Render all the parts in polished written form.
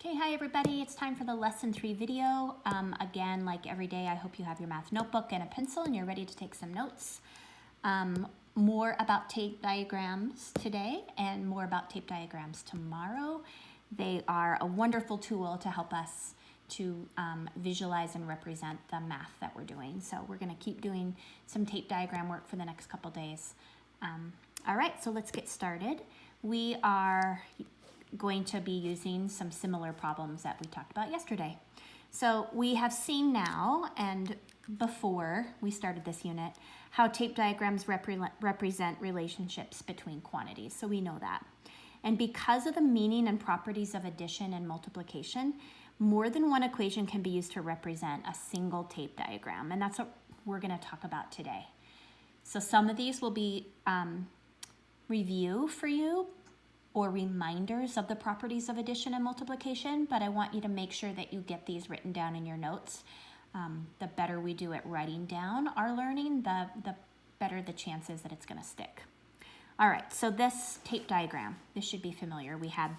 Okay, hi everybody. It's time for the lesson 3 video. Again, like every day, I hope you have your math notebook and a pencil and you're ready to take some notes. More about tape diagrams today and more about tape diagrams tomorrow. They are a wonderful tool to help us to visualize and represent the math that we're doing. So we're going to keep doing some tape diagram work for the next couple days. All right, so let's get started. We are going to be using some similar problems that we talked about yesterday. So we have seen now and before we started this unit how tape diagrams represent relationships between quantities. So we know that. And because of the meaning and properties of addition and multiplication, more than one equation can be used to represent a single tape diagram. And that's what we're going to talk about today. So some of these will be review for you or reminders of the properties of addition and multiplication, but I want you to make sure that you get these written down in your notes. The better we do at writing down our learning, the better the chances that it's going to stick. All right, so this tape diagram, this should be familiar. We had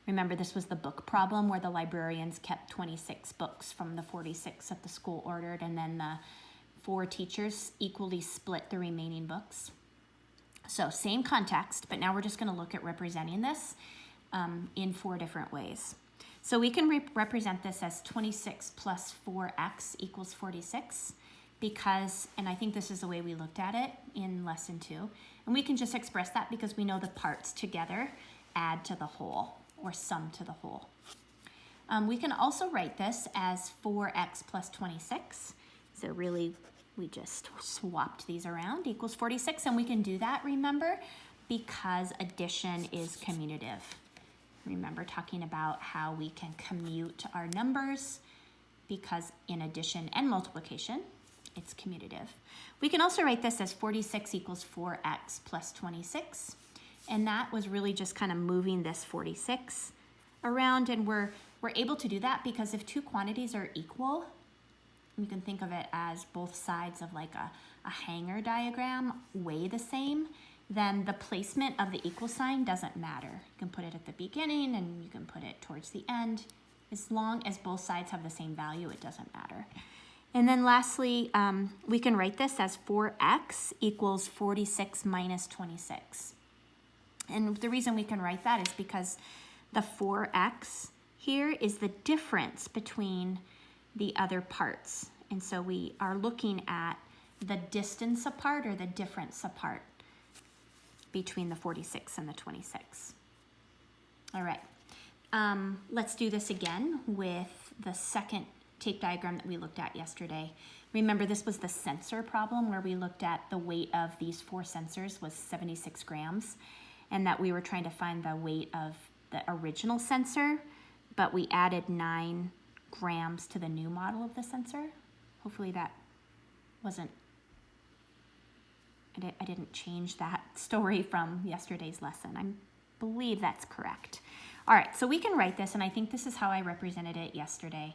remember this was the book problem where the librarians kept 26 books from the 46 that the school ordered, and then the 4 teachers equally split the remaining books. So same context, but now we're just going to look at representing this in 4 different ways. So we can represent this as 26 plus 4x equals 46 because, and I think this is the way we looked at it in lesson 2, and we can just express that because we know the parts together add to the whole or sum to the whole. We can also write this as 4x plus 26. So really, we just swapped these around, equals 46, and we can do that, remember, because addition is commutative. Remember talking about how we can commute our numbers because in addition and multiplication, it's commutative. We can also write this as 46 equals 4x plus 26, and that was really just kind of moving this 46 around, and we're able to do that because if 2 quantities are equal, you can think of it as both sides of like a hanger diagram weigh the same, then the placement of the equal sign doesn't matter. You can put it at the beginning and you can put it towards the end. As long as both sides have the same value, it doesn't matter. And then lastly, we can write this as 4x equals 46 minus 26. And the reason we can write that is because the 4x here is the difference between the other parts. And so we are looking at the distance apart or the difference apart between the 46 and the 26. All right, let's do this again with the second tape diagram that we looked at yesterday. Remember, this was the sensor problem where we looked at the weight of these 4 sensors was 76 grams and that we were trying to find the weight of the original sensor, but we added 9 grams to the new model of the sensor. Hopefully that wasn't, I didn't change that story from yesterday's lesson. I believe that's correct. All right, so we can write this, and I think this is how I represented it yesterday.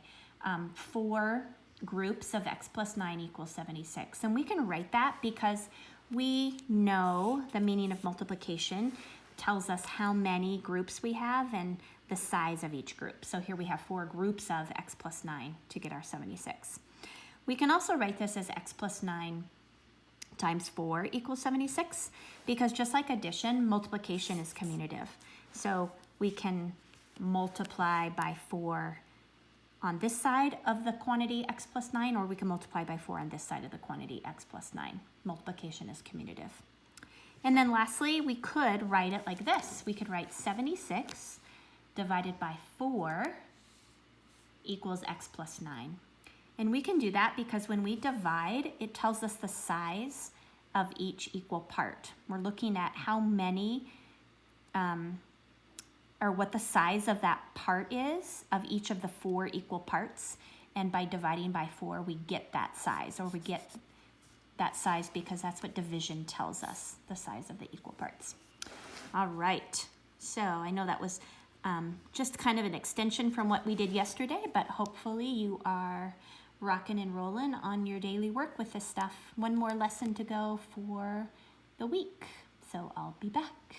4 groups of x plus 9 equals 76. And we can write that because we know the meaning of multiplication tells us how many groups we have and the size of each group. So here we have 4 groups of x plus 9 to get our 76. We can also write this as x plus 9 times 4 equals 76 because just like addition, multiplication is commutative. So we can multiply by 4 on this side of the quantity x plus 9, or we can multiply by 4 on this side of the quantity x plus 9. Multiplication is commutative. And then lastly, we could write it like this. We could write 76 divided by 4 equals x plus 9. And we can do that because when we divide, it tells us the size of each equal part. We're looking at how many, or what the size of that part is of each of the 4 equal parts. And by dividing by 4, we get that size, or we get that size because that's what division tells us, the size of the equal parts. All right, so I know that was just kind of an extension from what we did yesterday, but hopefully you are rocking and rolling on your daily work with this stuff. One more lesson to go for the week, so I'll be back.